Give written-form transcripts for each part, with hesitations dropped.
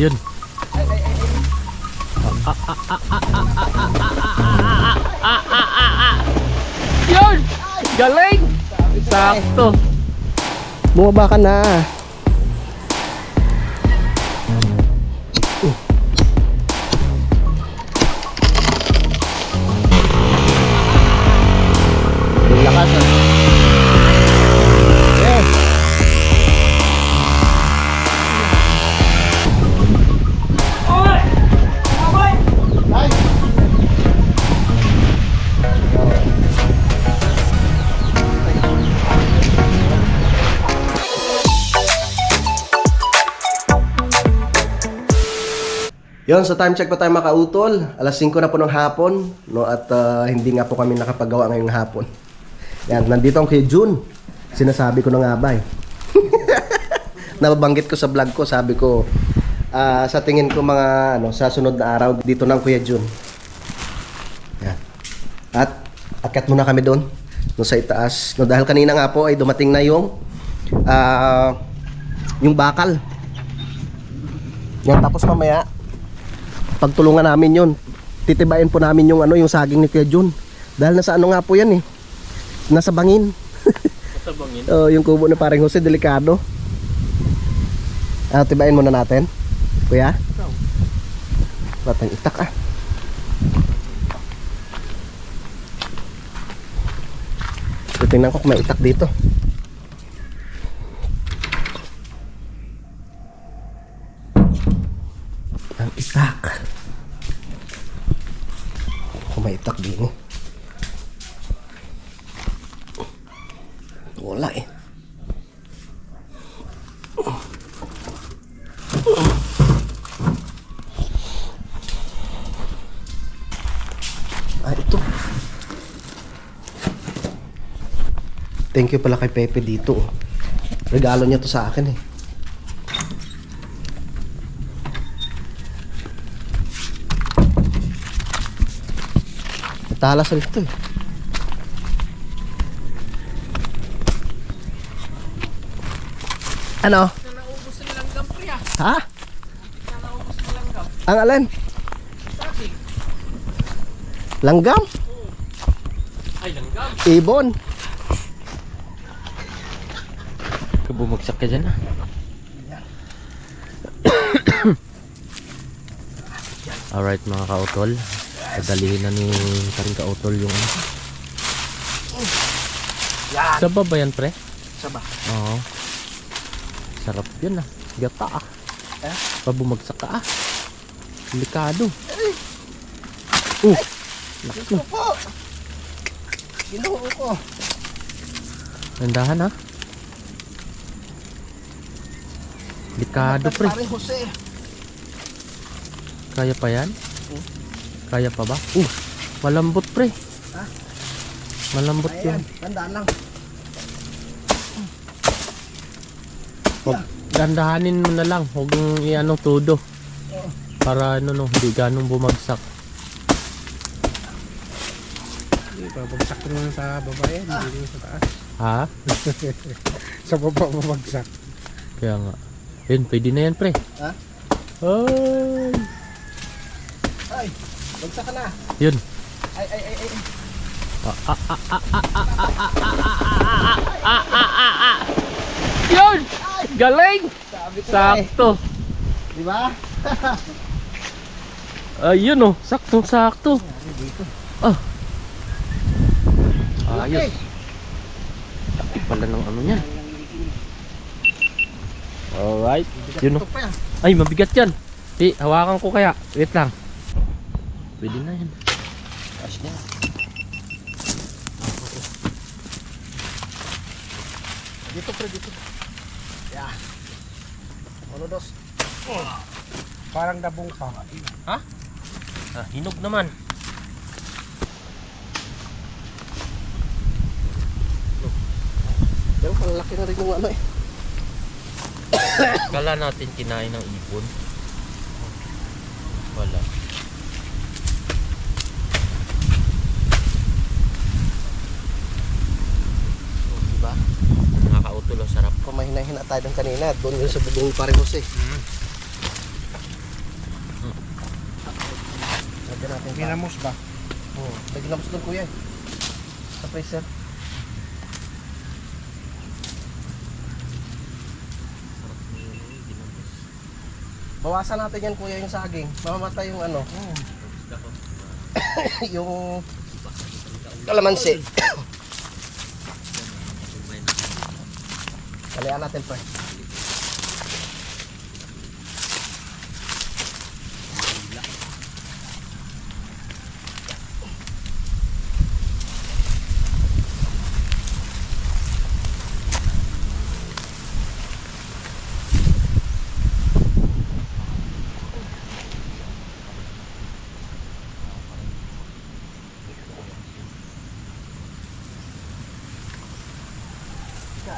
Yun. Yun! Galing! Sakto. Bumaba ka na. Lakas ah. Yes. Yon, so time check po tayo makautol. Alas 5 na po ng hapon, no, at hindi nga po kami nakapagawa ngayong hapon. Yan, nandito ang kay June. Sinasabi ko na nga ba eh. Nababanggit ko sa vlog ko, sabi ko sa tingin ko mga sa sunod na araw dito ng Kuya June. Yan. At akyat muna kami doon, no, sa itaas. No, dahil kanina nga po ay dumating na yung bakal. Yan, tapos mamaya pagtulungan namin yun. Titibayin po namin yung yung saging ni Kuya June. Dahil nasa nga po yan eh. Nasa bangin. Nasa bangin? Yung kubo ni Paring Jose, delikado. Tibayin muna natin. Kuya? Batang itak ah. So, tingnan ko kung may itak dito. Ang itak. Kung may itak din eh. Wala eh. Ito. Thank you pala kay Pepe dito. Regalo niya to sa akin eh. Talas rin ito eh. Ano? Naubos na langgam, pre ah. Ha? Naubos na langgam. Ang alin? Sabi. Langgam? Ay, langgam. Ibon? Bumagsak ka dyan ah. Alright mga kautol, padalihin na ni Paring Kautol yung Saba ba yan, pre? Saba. Oo. Sarap yun ah. Gata ah. Pabumagsak ka ah. Delikado. Ito po. Ginoo ko. Nandahan ah. Delikado, pre. Paring Jose. Kaya pa yan? Kaya pa ba? Malambot, pre. Ha? Malambot Ayan, yun. tandaan lang. Dandahanin mo na lang. Huwag mong i-ano todo. Para hindi ganong bumagsak. Hindi pa, bagsak naman sa baba yan, hindi naman sa taas. Ha? Sa baba babagsak. Kaya nga. Yun, pwede na yan, pre. Ha? Ay! Ay, bagsak ka na. Yun. Ay. Yun! Galing! Sabi ko Sakto. Di ba? Ayun oh, saktong-sakto. Dito. Ayos. Laki pala ng ano niyan. Alright. Yun oh. Ay, mabigat yan. Hawakan ko kaya. Wait lang. Pwede na yan. Cash na. Dito pre, dito. Yeah. Ano dos? Parang dabong pa. Ha? Hinog naman. Pero ang laki na rin yung ano eh. Kala natin kinain ng ipon. Wala. Diba? Nakakautol o sarap. Kung mahina-hina tayo ng kanina, doon yun sa bubong Paring Jose. Lagyan natin sa... Ginamos ba? Oo, may ginamos doon kuya. Sa freezer. Bawasan natin yan kuya yung saging. Mamamatay yung ano. Yung kalamansi. Kalian natin pa.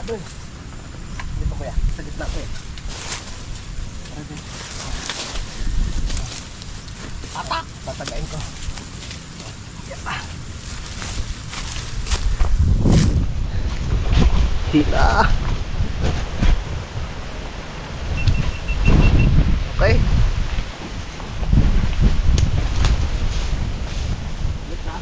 Doon. Dito kuya, sa gitna kuya. Patak! Tatagain ko. Yeah. Hila. Okay. Gitna.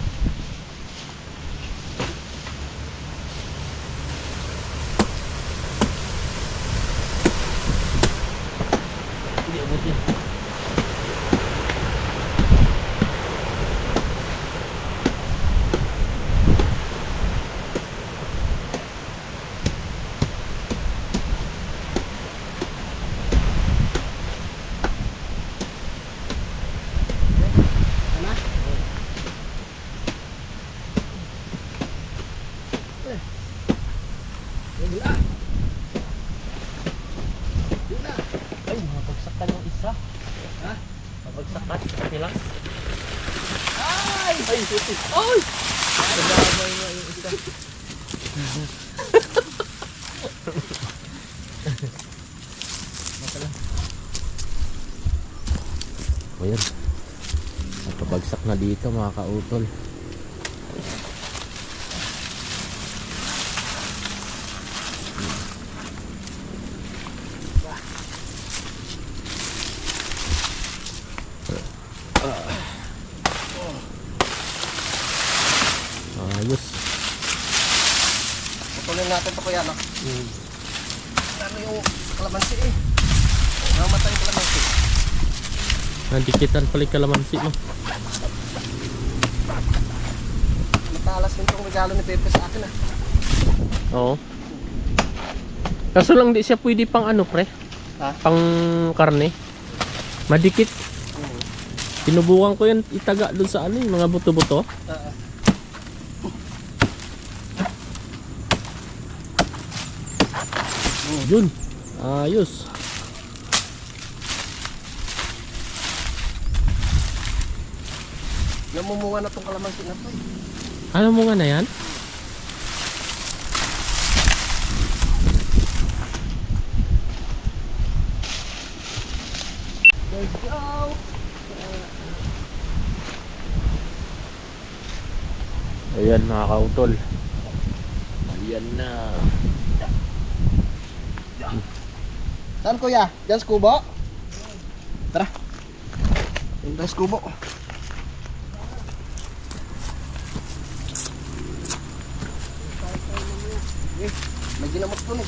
Ay, mabagsak ka yung isa. Ha? Mabagsak ka, kasi lang. Ay! Ay, suti. Ay! Sababay na yung isa. O yan. Napabagsak na dito mga kautol. Ayos. Putulin natin ito kuya, no? Ano yung kalamansi eh? Namatay yung kalamansi. Nandikitan pala yung kalamansi mo. Matalas din itong regalo ni Pepe sa akin ah. Oo. Kaso lang di siya pwede pang ano pre? Ha? Pang karne. Madikit. Sinubukan ko yan itaga dun sa ano yung mga buto-buto. Yun. Ayos. Namumunga na itong kalamansi na to eh. Ano mo nga na yan? Let's go! Ayan mga kautol. Ayan na. Saan kuya? Diyan sa kubo? Tara. Diyan tayo sa kubo. May ginamot ko eh.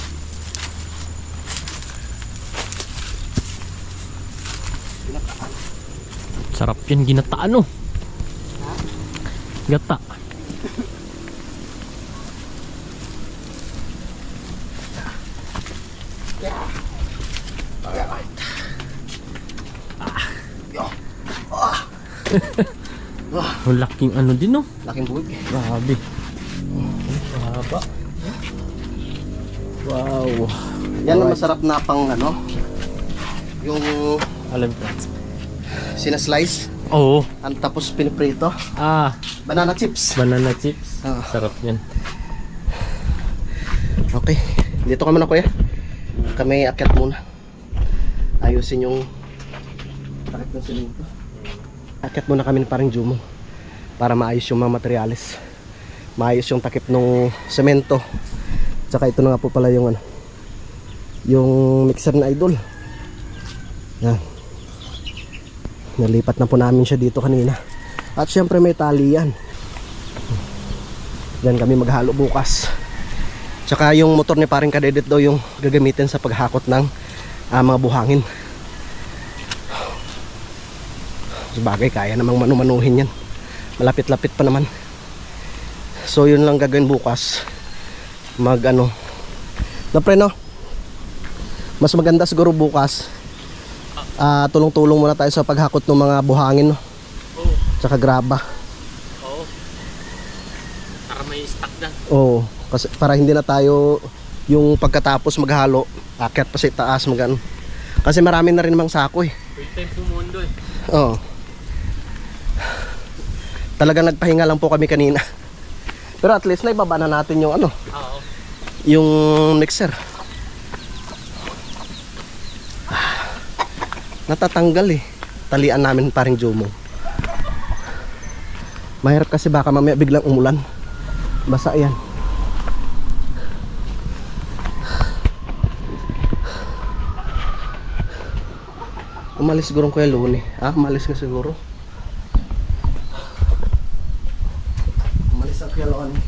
Sarap yan ginataan oh. Gata. Ang laking ano din oh. Laking buwig. Grabe. Haba. Wow. Yan ang masarap na pang ano. Yung Alam ko. sinaslice. Oo. Ang tapos piniprito. Banana chips. Banana chips. Ah. Sarap yan. Okay. Dito ka muna kuya. Kami akyat muna. Ayusin yung takip ng simento. Akyat muna kami ng parang Jumo para maayos yung mga materyales. Maayos yung takip ng semento. Tsaka ito na nga po pala yung ano, yung mixer na idol. Yan. Nalipat na po namin siya dito kanina At syempre may tali yan. Diyan kami maghalo bukas. Tsaka yung motor ni paring Kadedit daw yung gagamitin sa paghakot ng mga buhangin. Sabagay, kaya namang manumanuhin yan. Malapit-lapit pa naman. So yun lang gagawin bukas. Na pre, no? Mas maganda siguro bukas. Tulong-tulong muna tayo sa paghakot ng mga buhangin, no? Tsaka graba. Oo. Para may stock na. Oo. Kasi para hindi na tayo yung pagkatapos maghalo, akyat pa sa itaas magano. Kasi marami na rin namang sako eh. Full time pumundo eh. Oo. Talagang nagpahinga lang po kami kanina. Pero at least na ibaba na natin yung Oo. yung mixer. Natatanggal eh. Talian namin paring Jomo. Mahirap kasi baka mamaya biglang umulan. Basa yan. Umalis siguro Kuya Luni. Umalis ka siguro. Umalis ang Kuya Luni.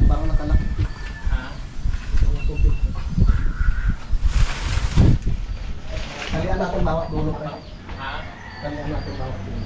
Parang nakalakit. Kalian natin bawat dulo pa. Kalian natin bawat dulo.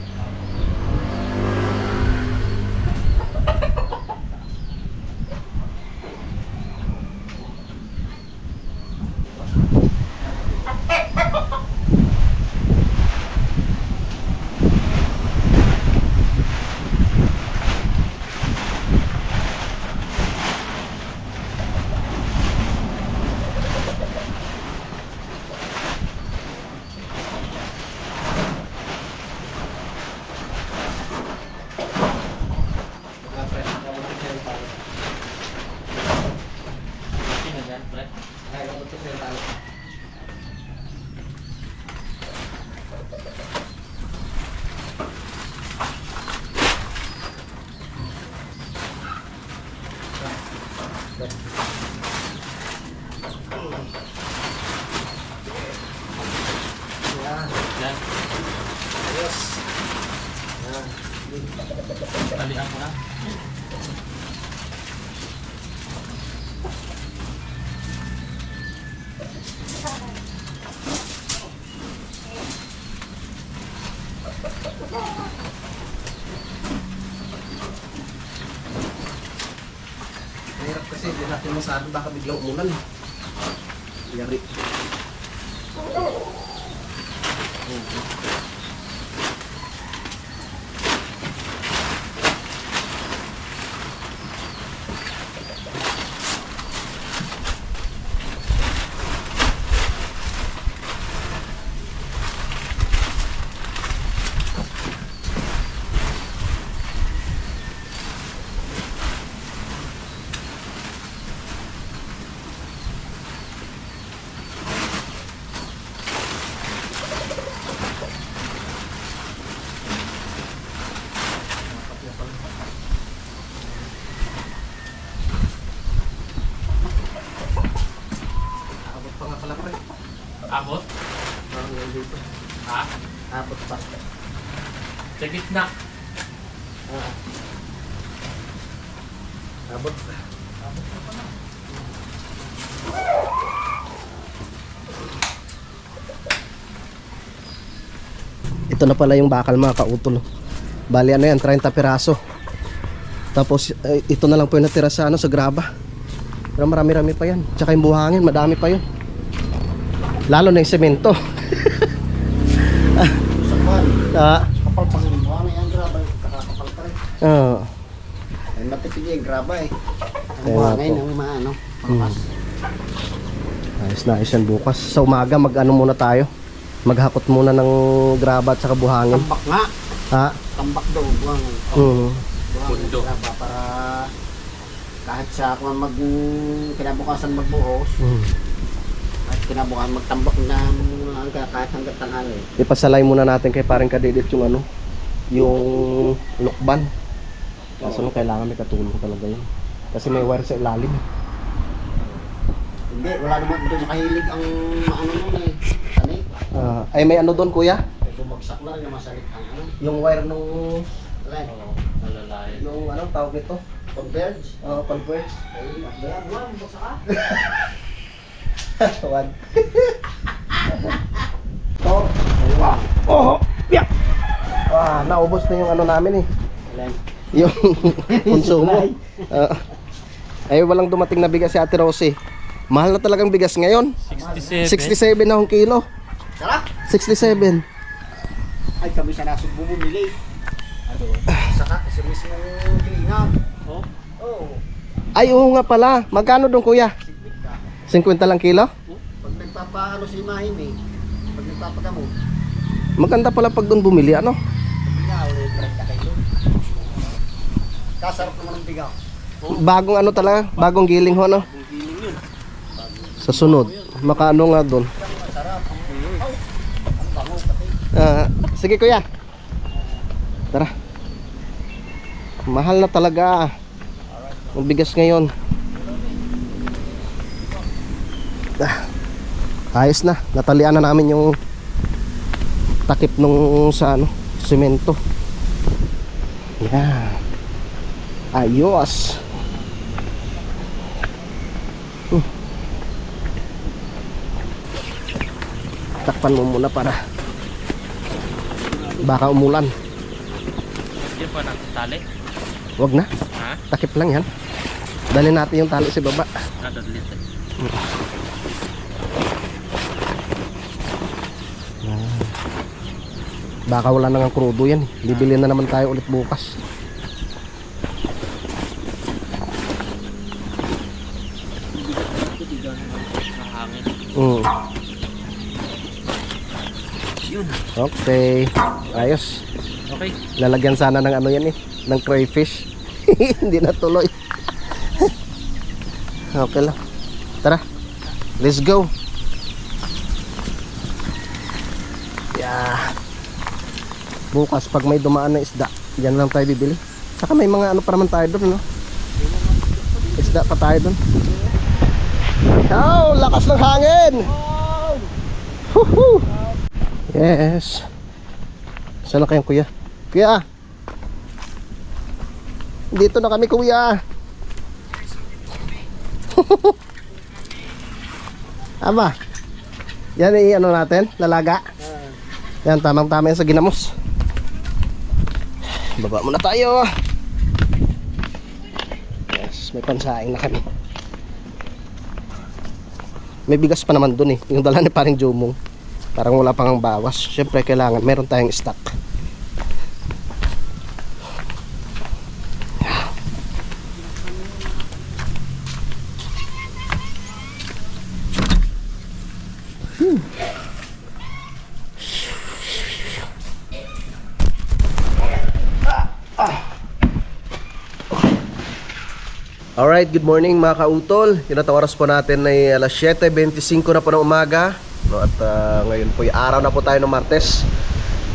Yan. Ayos. Talian ko na. Mahirap kasi hindi natin masabi baka biglang umulan. Yari. Abot pa nga pala pre. Abot? Parang yan dito. Ha? Abot pa. Sa gitna. Abot. Ito na pala yung bakal mga kautol. Bali ano yan, 30 piraso. Tapos ito na lang po yung natira sa sa graba. Pero marami-rami pa yan. Tsaka yung buhangin, madami pa yun. Lalo na yung semento. Kapal pa rin mo. Ano yan, graba? Kakakapal pa rin. Ay, matipid yung graba eh. Ang Kaya buha nga ngayon, po. ang mga ano, pangpas. Ayos na ayos yan bukas. Sa umaga mag-ano muna tayo. Maghakot muna ng graba at saka buhangin. Tambak nga. Ha? Tambak daw. Buhang. Mm. Buhang Pundo. graba para kahit sa kung kinabukasan magbuhos, Mm. kahit kinabukasan magtambak na kahit hanggat tanghali. Ipasalay muna natin kay paring Kadedit yung yung lukban. Kaso nung kailangan may katulong talaga yun. Kasi may wire sa ilalim. Hindi, wala naman doon nakahilig ang ano nun eh. Tanik. Ay may ano doon kuya? Ay, Bumagsak na rin naman sa ang ano. Yung wire nung... Alin? Oo, nalalayan. Yung anong tawag nito? Converge. Converge. Ay, nakbayan. Wala, bumagsak ka. One. Oh. Oh. Yeah. Naubos na yung ano namin eh. Alin? Yung konsumo. Ay, walang dumating na bigas si Ate Rosie. Mahal na talagang bigas ngayon. 67. 67 na akong kilo. Tara! 67. Ay, kami sa nasong bumumili. Ano? Saka, sa mismong hilingan. Oh, Oo. Ay, oo nga pala. Magkano doon, kuya? Siglit ka. 50 lang kilo? Pag nagpapaano si Imahin eh. Pag nagpapagamot. Maganda pala pag doon bumili, ano? Bigaw, ulit 30 kayo. Kasarap naman ng bigaw. Bagong ano talaga, bagong giling ho, no? ang giling yun. Sa sunod. Makaano nga doon. Masarap. Ang bango pati. Sige, kuya. Tara. Mahal na talaga ang bigas ngayon. Ayos na. Natalian na namin yung takip nung sa ano, semento. Yan. Ayos. Takpan mo muna para baka umulan. Yan pa ng tali. Wag na. Ha? Takip lang yan. Dali natin yung tali sa baba. Nadalit eh. Baka wala nang krudo yan. Bibili na naman tayo ulit bukas. Mahangin. Yun. Okay. Ayos. Okay. Lalagyan sana ng ano yan eh. Ng crayfish. Hindi na tuloy. Okay lang. Tara. Let's go. Yeah. Bukas pag may dumaan na isda, yan lang tayo bibili. Saka may mga ano pa naman tayo doon, no? Isda pa tayo doon. Oh, lakas ng hangin. Woohoo. Yes. Saan na kayong kuya? Kuya. Dito na kami, kuya. Aba. Yan ano natin, lalaga. Yan, tamang-tama yan sa ginamos. Baba muna tayo. Yes, may pansaing na kami. May bigas pa naman dun eh. Yung dala ni paring Jomong. Parang wala pang bawas. Siyempre kailangan meron tayong stock. Alright, good morning mga kautol. Yung oras po natin ay alas 7:25 na po ng umaga, no? At ngayon po yung araw na po tayo ng Martes,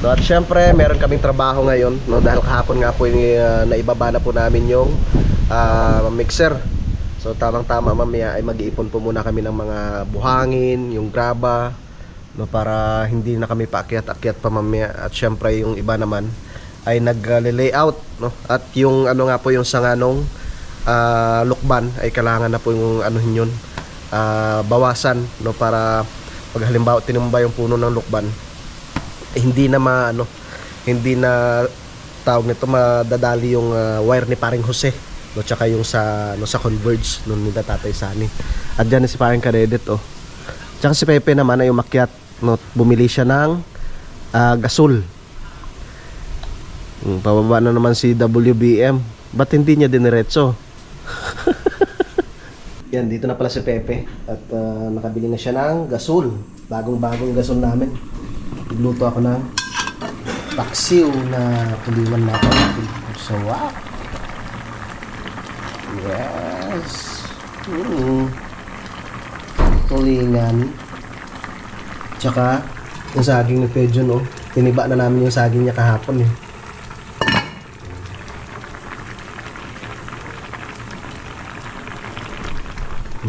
no? At syempre meron kaming trabaho ngayon, no? Dahil kahapon nga po yung naibaba na po namin yung mixer. So tamang tama mamaya ay mag-iipon po muna kami ng mga buhangin, yung graba, no? Para hindi na kami paakyat-akyat pa mamaya. At syempre yung iba naman ay nag-layout, no? At yung ano nga po yung sanganong lukban ay kailangan na po yung anuhin yun, bawasan, no? Para pag halimbawa tinumba yung puno ng lukban, hindi na hindi na tawag nito madadali yung wire ni paring Jose, no? Tsaka yung sa Converge nung nila Tatay Sani. At dyan si paring Karedet, oh. Tsaka si Pepe naman ay umakyat, no? Bumili siya ng gasol. Pababa na naman si WBM. Ba't hindi niya diniretso? Yan, dito na pala si Pepe. At nakabili na siya ng gasol. Bagong-bagong gasol namin. Nagluto ako ng paksiw na tulingan natin. So, wow! Yes! Tulingan. Tsaka, yung saging ni Pedro, no? Tiniba na namin yung saging niya kahapon, eh.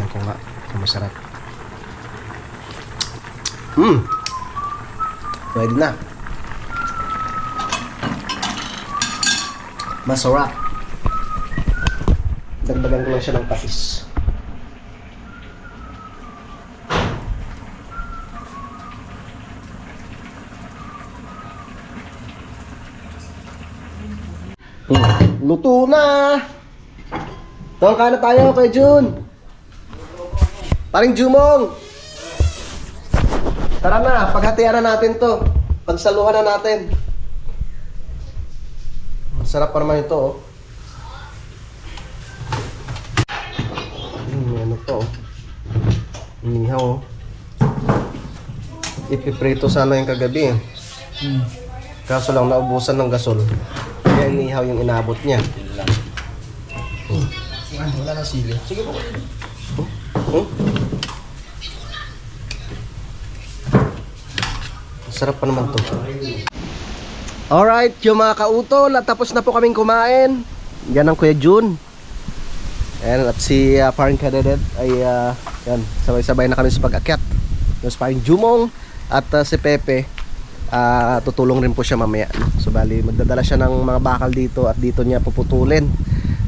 Ko nga kung masarap. Pwede na. Masarap. Dagdagan ko lang siya ng patis. Luto na! Kain na tayo kay Jun. Paring Jumong. Tara na, paghatian na natin to. Pagsaluhan na natin. Sarap pa naman ito, oh. Ano to, oh. Inihaw, oh. Ipiprito sana yung kagabi, eh. Kaso lang naubusan ng gasol. Kaya inihaw yung inabot niya. Wala na sili. Sige po. Sarap pa naman to. Alright, yung mga kautol, at tapos na po kaming kumain. Yan ang Kuya Jun. Ayan, at si Paring Kadedet ay yan, sabay-sabay na kami sa pag-akyat. Yung Paring Jumong at si Pepe, tutulong rin po siya mamaya. So bali, magdadala siya ng mga bakal dito at dito niya puputulin.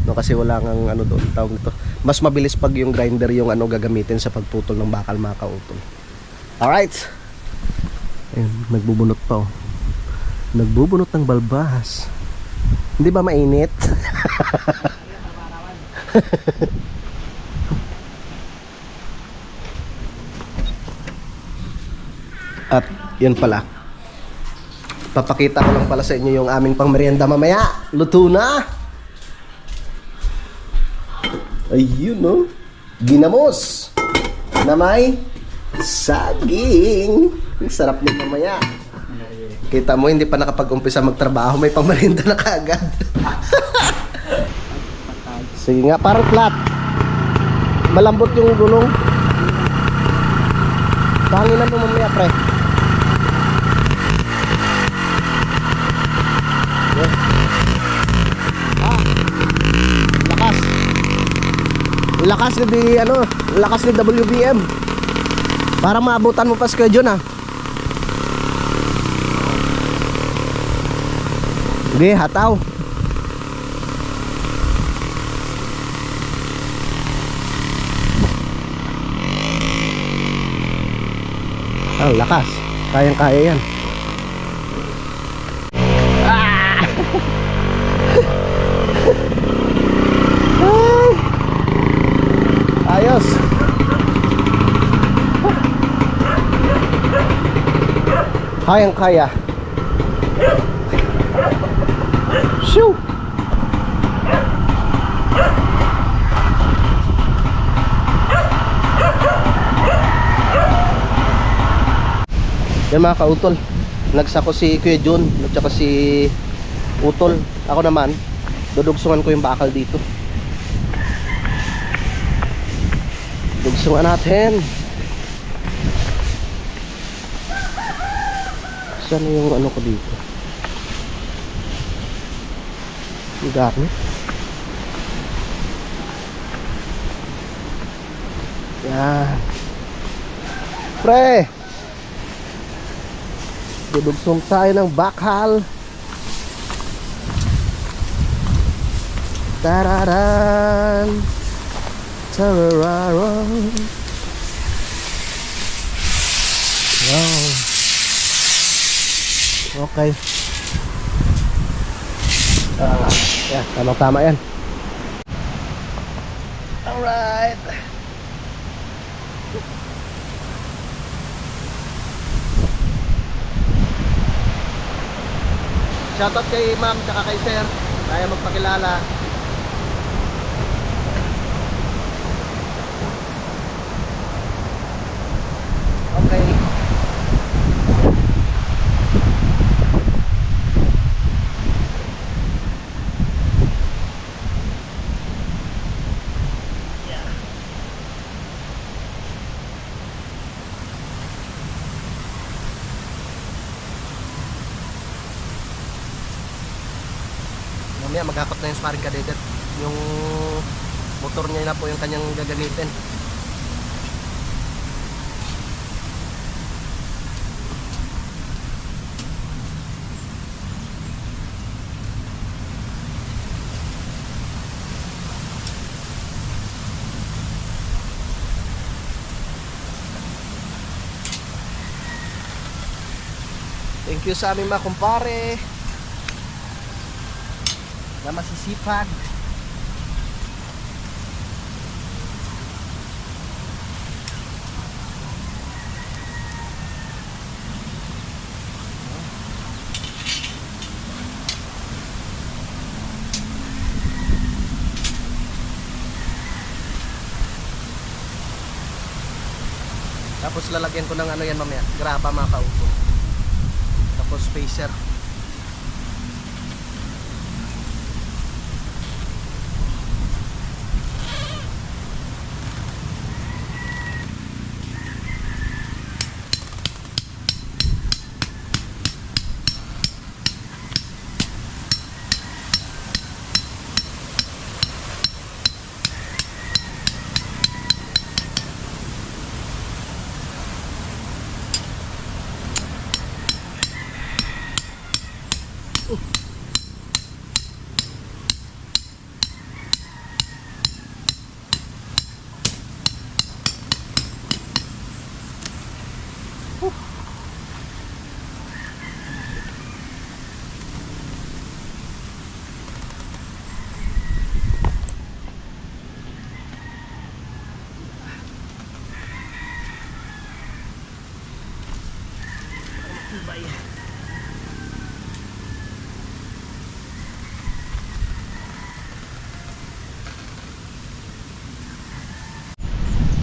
No, kasi wala nang ano doon, tawag nito. Mas mabilis pag yung grinder yung ano gagamitin sa pagputol ng bakal, mga kautol. Alright. Ayan, nagbubunot pa, oh. Nagbubunot ng balbas. Hindi ba mainit? At yun pala, papakita ko lang pala sa inyo yung aming pangmerienda mamaya. Luto na. Ayun, no? Ginamos na may saging. Ang sarap nito mamaya. Kita mo, hindi pa nakapag-umpisa magtrabaho, may pangmerienda na kaagad. Sige nga, parang flat. Malambot yung gulong. Panginan mo mamaya, pre. Okay. Lakas. Lakas ni ano, lakas ni WBM. Para maabutan mo pa sa Kuya, ah. Sige, hataw. Ang lakas. Kayang-kaya yan. Ah! Ayos. Kayang-kaya. Shoo! Yan mga kautol, nagsako si Kuya Jun at saka si Utol. Ako naman, dudugsungan ko yung bakal dito. Dugsungan natin. Saan yung ano ko dito? Yung garnet. Yan. Pre! Dudugsong tayo ng bakal. Tararan. Tararan. Wow. Okay. Yan, tama-tama yan. Alright. Shoutout kay ma'am tsaka kay sir. Kaya magpakilala. Okay. Mamaya maghakot na yung Paring Kadedet. Yung motor niya na po yung kanyang gagamitin. Thank you sa aming mga kumpare na masisipag. Tapos lalagyan ko ng ano yan mamaya, graba mga kaupo. Tapos spacer.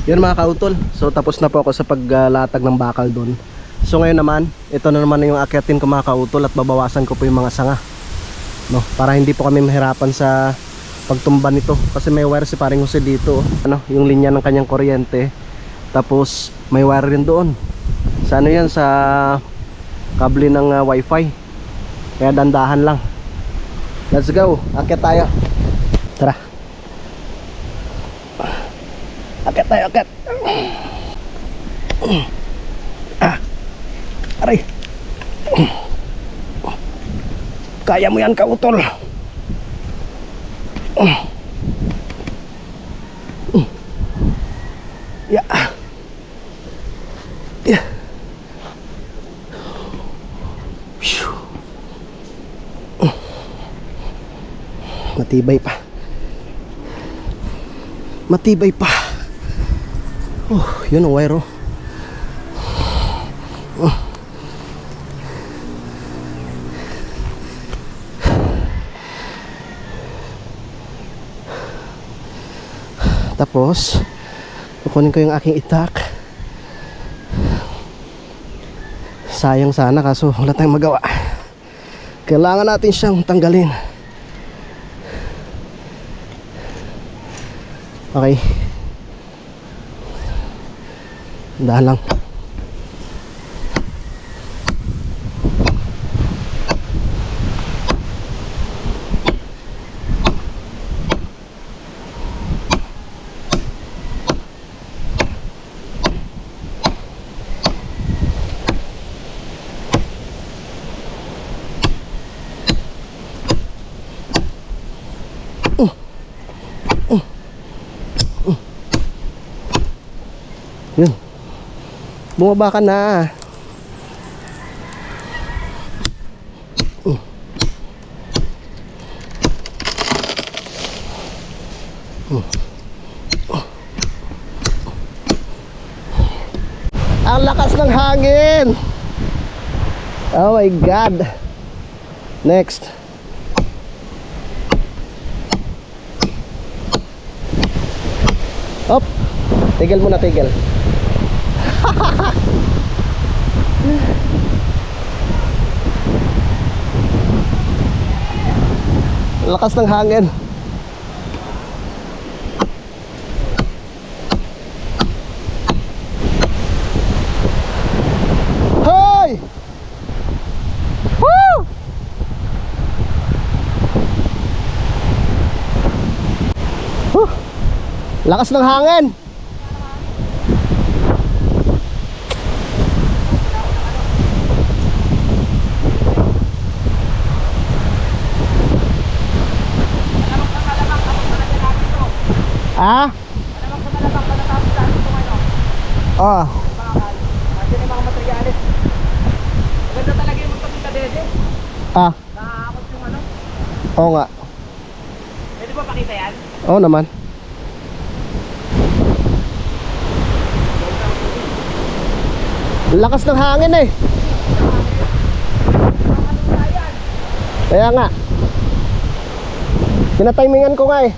Yun mga kautol. So tapos na po ako sa paglatag ng bakal doon. So ngayon naman, ito na naman yung akyatin ko mga kautol at babawasan ko po yung mga sanga. No, para hindi po kami mahirapan sa pagtumba nito kasi may wire si paring Jose dito. Ano, yung linya ng kanyang kuryente. Tapos may wire rin doon. Sa ano yan, sa kable ng wifi. Kaya dandahan lang. Let's go, akyat tayo. Tara. Akyat tayo, akyat. Aray. Kaya mo yan, kautol. Ya. Ya. Matibay pa. Matibay pa. Yun ang wire. Tapos kukunin ko yung aking itak. Sayang sana kaso wala tayong magawa. Kailangan natin siyang tanggalin. Okay. Dahan lang. Yun. Bumaba ka na. Ang lakas ng hangin. Oh my God. Next. Op. Tigil muna, tigil. Lakas ng hangin. Hoy! Woo! Lakas ng hangin. Ah? Oh. Kasi may mga materyales. Maganda talaga yung Ah. Oo nga. Pwede ba pakita yan? Oo naman. Lakas ng hangin eh. Kaya nga. Tinatimingan ko nga eh.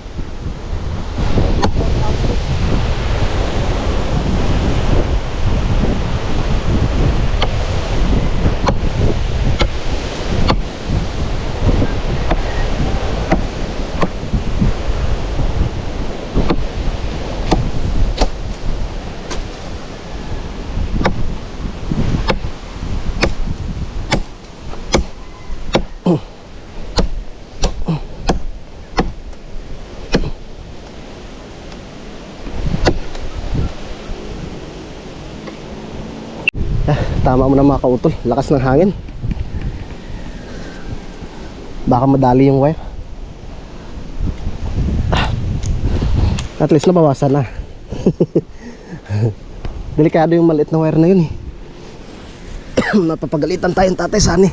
Tama mo na mga kautol, lakas ng hangin. Baka madali yung wire. At least nabawasan na. Delikado yung maliit na wire na yun eh. Napapagalitan tayong tatay Sani.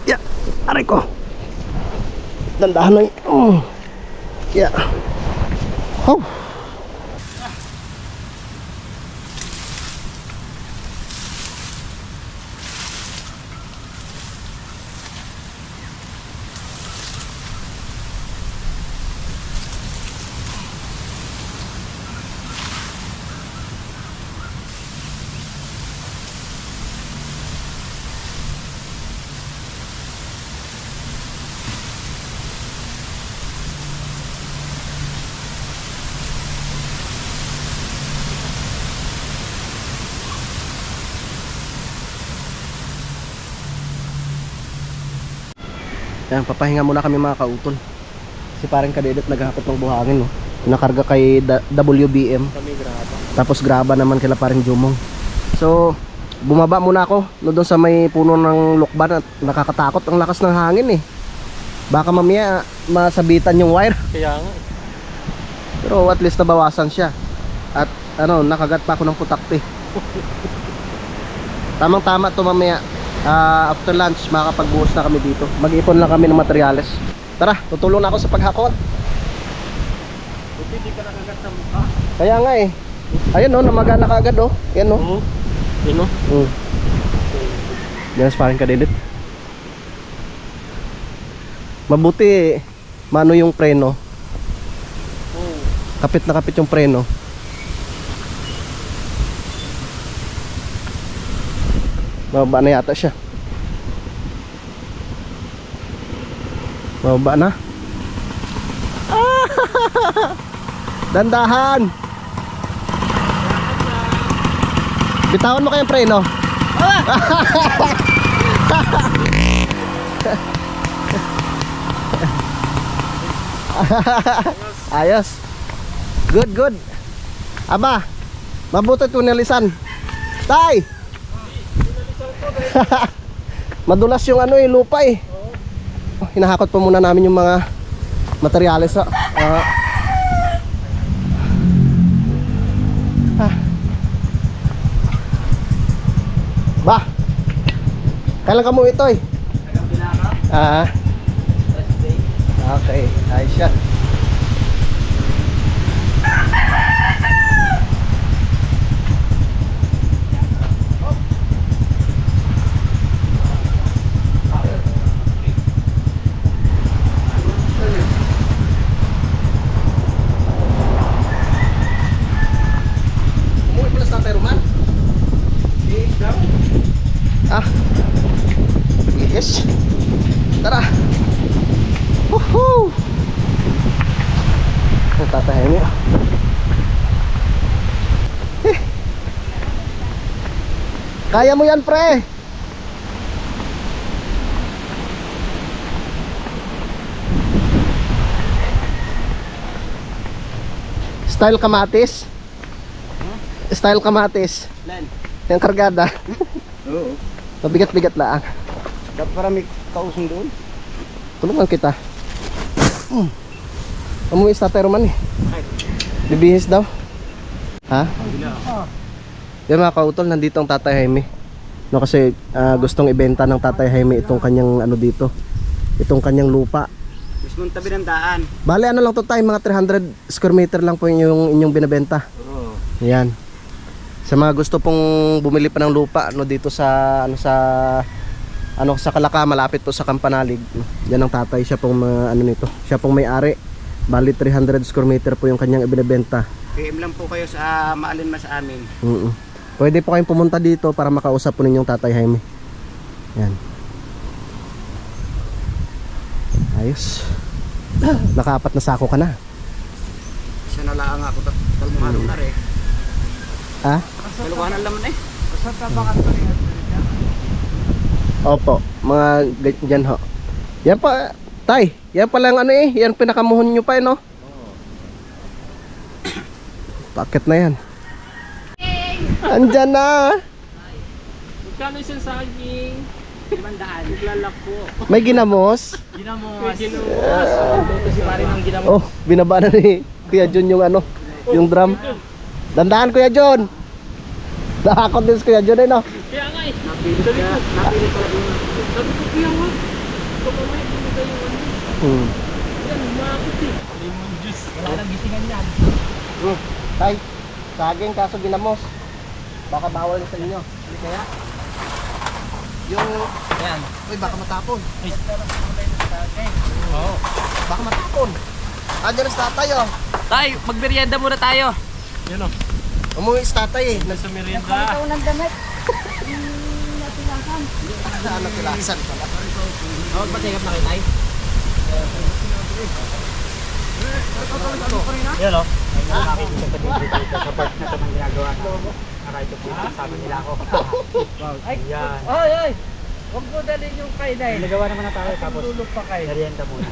Yeah, aray ko. Dandahan lang. Yeah. Oh. Yan, papahinga muna kami mga kautol. Si parang kadedit naghahakot ng buhangin, no? Nakarga kay WBM. Tapos graba naman kila parang Jumong. So, bumaba muna ako no, doon sa may puno ng lukban at nakakatakot ang lakas ng hangin eh. Baka mamaya masabitan yung wire. Kaya nga. Pero at least nabawasan siya. At ano, nakagat pa ako ng putakti. Tamang-tama to mamaya. After lunch makakapagbuhos na kami dito. Mag-ipon lang kami ng materyales. Tara, tutulong na ako sa paghakot. Hindi ka nakagat sa mukha. Kaya nga eh. Ayun no, namaga na kaagad oh. Yan no. Oo. Yun o. Yan parang kadedit. Mabuti mano yung preno. Kapit na kapit yung preno. Mababa na yata siya. Mababa na. Dandahan. Bitawan mo kayong preno. Ayos. Good, good. Aba, mabuti tunelisan. Tay! Madulas yung ano eh, lupa eh. Hinahakot pa muna namin yung mga materyales. Ba, kailan ka mo ito eh? Okay, ayos siya. Yes. Tara. Woohoo. Tatahin niya. Kaya mo yan, pre. Style kamatis. Style kamatis. Yang kargada. Oo. Mabigat-bigat lang. Dapat para may kausong doon. Tulungan kita. Umuwi sa Teroman eh. Bibihis daw. Ha? Yan mga kautol, nandito ang Tatay Jaime. No, kasi gustong ibenta ng Tatay Jaime itong kanyang ano dito. Itong kanyang lupa. Mismong tabi ng daan. Bale ano lang to tayo, mga 300 square meter lang po yung inyong binebenta. Oo. Yan. Sa mga gusto pong bumili pa ng lupa no dito sa sa Kalaka, malapit po sa Kampanalig. Yan ang tatay, siya pong ano nito. Siya pong may-ari. Bali 300 square meter po yung kanyang ibinebenta. PM lang po kayo sa maalin sa amin. Pwede po kayong pumunta dito para makausap po ninyong Tatay Jaime. Yan. Ayos. Nakaapat na sako ka na. Isa na lang ako talmuhan na rin. Ha? Talmuhan lang naman eh. Opo, mga dyan ho. Yan pa, tay. Yan pa lang ano eh. Yan pinakamuhon nyo pa eh no? Paket na yan. Andyan na. Magkano isang saging? 500. Naglalak po. May ginamos. Ginamos. Ginamos. Kasi pare ng ginamos. Oh, binaba na ni Kuya John yung ano, yung drum. Dandahan Kuya John. Nakakot din si Kuya John eh no? Kaya nga eh. Napilit pala yung... Sabi ko kuya wag. Pagkamay ko na tayo ano. Yan, umakot eh. Lemon juice. Wala nang gisingan yan. Tay, saging kaso ginamos. Baka bawal sa inyo. Hindi kaya? Yung... Ayan. Uy, baka matapon. Oo. Baka matapon. Andiyan na si tatay oh. Tay, magmerienda muna tayo. Yun o. Umuwi si tatay eh. Nasa merienda. Ikaw ng damit. Ano kilasan pala. Oh, magpatingap na kayo, Tay. Yan o. Nakikita ko din dito sa part na ito ng ginagawa na. Ito po yung sabi nila ako. Ay, Yan. ay, ay. Huwag mo dalhin yung kainay. Nagawa naman na tayo tapos Tulog pa kayo. merienda muna.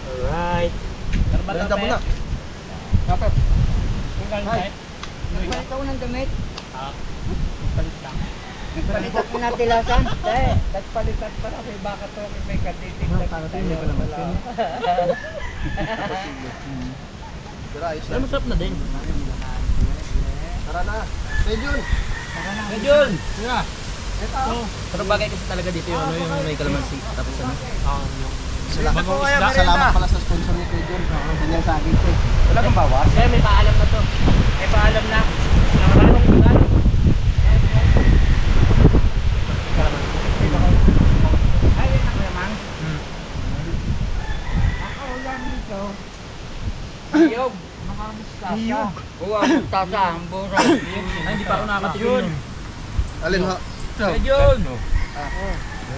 Alright. Benda mo na. Kapit. Hi. Ikaw ng damit. Palit lang. Palitan mo na tilasan. Eh, nagpalitan pa na. Baka to may katitig na tayo. Ay, masarap na din. Tara na. Kuya John. Medyon! Yeah. Pero bagay kasi talaga dito yung, ano, yung may kalamansi. Tapos ano? Salamat pala sa sponsor ni Kuya John. Kanyang saging ko. Wala kang bawas? Kaya may paalam na to. May paalam na. Nakakalong ko na. Iyog. Iyog. Oo, ang tasa, ang bura. Ay, hindi pa ako nakakatigil. Alin ho? Medyon!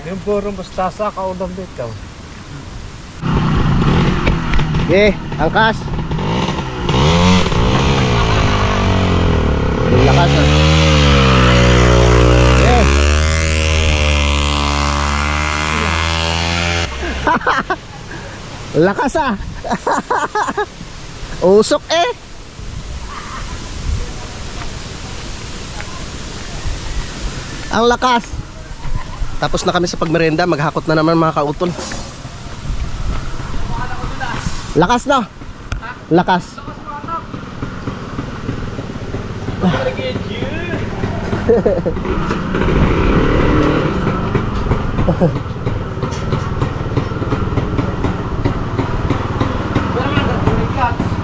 Yung purong bastasa, kaudang dito. Okay, angkas. Yung lakas ah. Okay. Lakas ah. Usok eh. Ang lakas. Tapos na kami sa pagmerenda, maghakot na naman mga kautol. Lakas na. Lakas.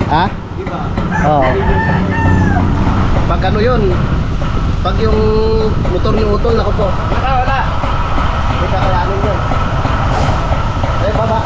Ha? Oo. Pag ano yun, pag yung motor ni utol, naku po. Wala. Hindi kakayanin yun. Eh, baba.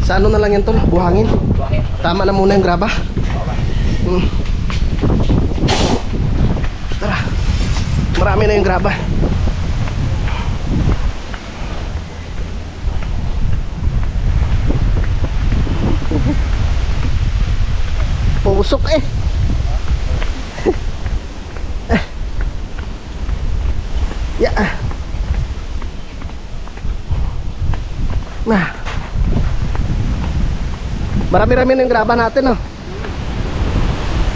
Sa ano na lang yan tol, buhangin. Tama na muna yung graba. Tara. Marami na yung graba. Pusok eh. Yeah. Marami-rami na yung graba natin, no?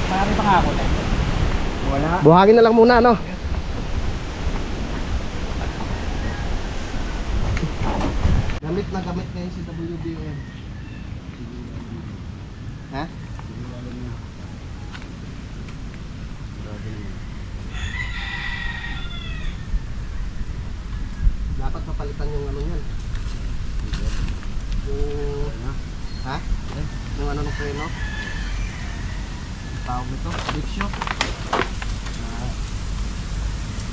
Marami pa nga ako na. Wala. Buhangin na lang muna, no? Gamit na gamit ngayon si WBOM. Ha? Dapat mapalitan yung ano yan. Yung... Ha? Yung ano ng preno? Tawag nito? Big shock?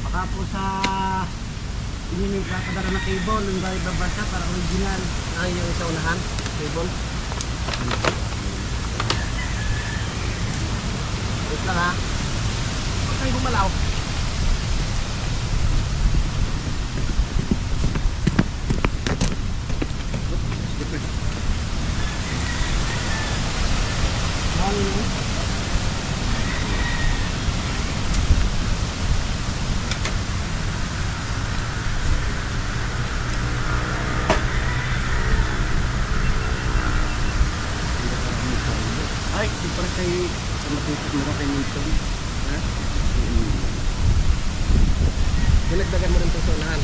Baka po sa inyo yung kapadara na cable, yung gaya babasa para original. Ah, yung sa unahan? Cable? Wait lang ha. Huwag kayo bumalaw. Ay, di para kay matutulog mo kay Newton. Ha? Dinagdagan mo rin ito sa unahan.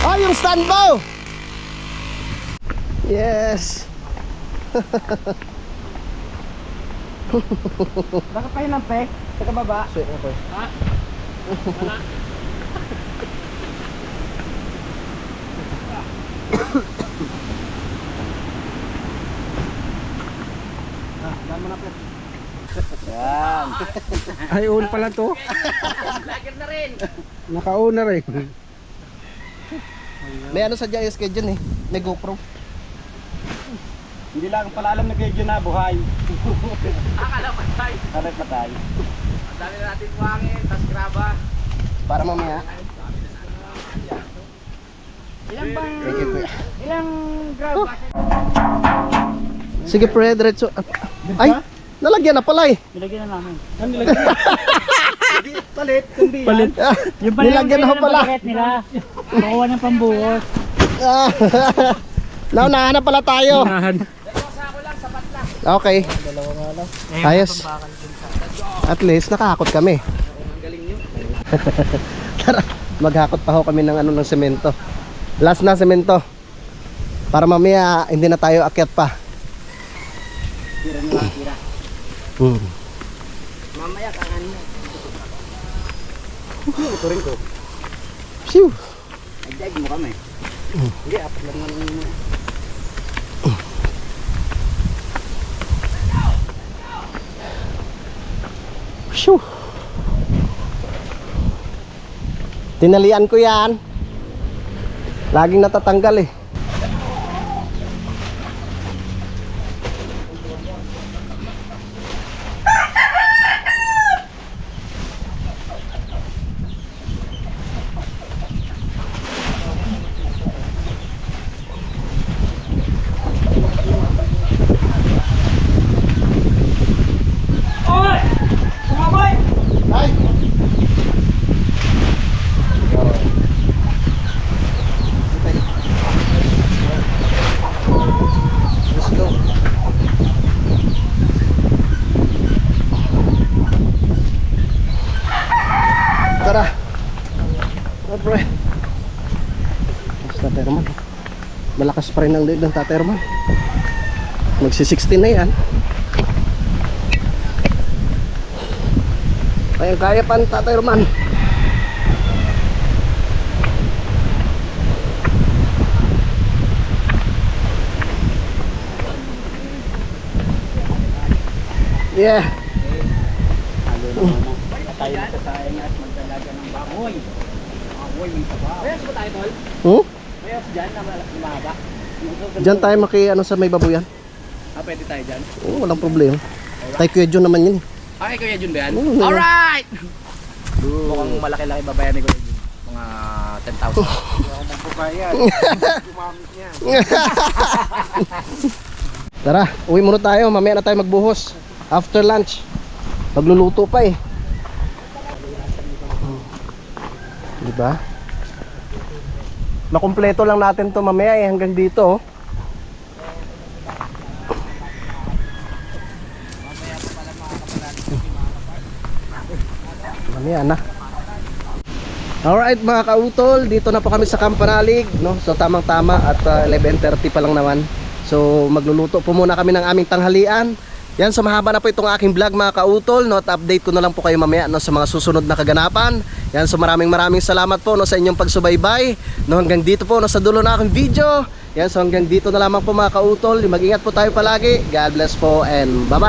Oh, yung stand bow! Yes! Bakit pa yun ang pek? Sa kababa? Sweet ako. Daan mo na pek. Yan. Ay, own pala to. Naka-own na rin. May ano sa JSK dyan eh. May GoPro. Hindi lang pala alam na kayo dyan na buhay. Akala patay. Akala patay. Ang dami na natin buhangin, tas graba. Para mamaya. Ilang bang... Thank you, kuya. Ilang grab? Sige, pre, diretso. Ay, nalagyan na pala eh. Nilagyan na namin. Ano nilagyan? Palit, kundi Palit. Yung Nilagyan na pala. nila. Kukuha ng pambuhos. Naunahan na pala tayo. Okay. Ayos. At least nakahakot kami. Tara, maghakot pa ho kami ng ano ng semento. Last na semento. Para mamaya hindi na tayo akyat pa. Tira na lang, tira. Mamaya kangan mo. Ito rin ko. Phew. Ay, mo kami. Hindi, apat lang naman mo. Phew. Tinalian ko yan. Laging natatanggal eh. Let's go. Tara. Bye. Basta Terman. Malakas pa rin ang lead ng Taterman. Magsi-16 na yan. Kaya pa ang Taterman. Yeah. Tayo na sa sayang at magdalaga ng baboy. Baboy, may sabaw. Ayos ba tayo, tol? Ayos dyan na mahaba. Diyan tayo maki ano sa may babuyan. Pwede tayo dyan. Oo, walang problema. Tayo Kuya John naman yun eh. Ay, Kuya Jun ba yan? Oo. Alright! Mukhang malaki-laki babayan ni Kuya Jun. Mga 10,000. Tara, uwi muna tayo. Mamaya na tayo magbuhos. After lunch. Magluluto pa eh. Diba? Makumpleto lang natin to mamaya eh. Hanggang dito oh. Mamaya na. Alright mga kautol, dito na po kami sa Campanalig, no? So tamang tama at 11:30 pa lang naman. So magluluto po muna kami ng aming tanghalian. Yan, so mahaba na po itong aking vlog mga kautol, no? At update ko na lang po kayo mamaya, no, sa mga susunod na kaganapan. Yan, so maraming salamat po, no, sa inyong pagsubaybay, no, hanggang dito po, no, sa dulo na aking video. Yan, so hanggang dito na lamang po mga kautol. Mag-ingat po tayo palagi. God bless po and bye bye.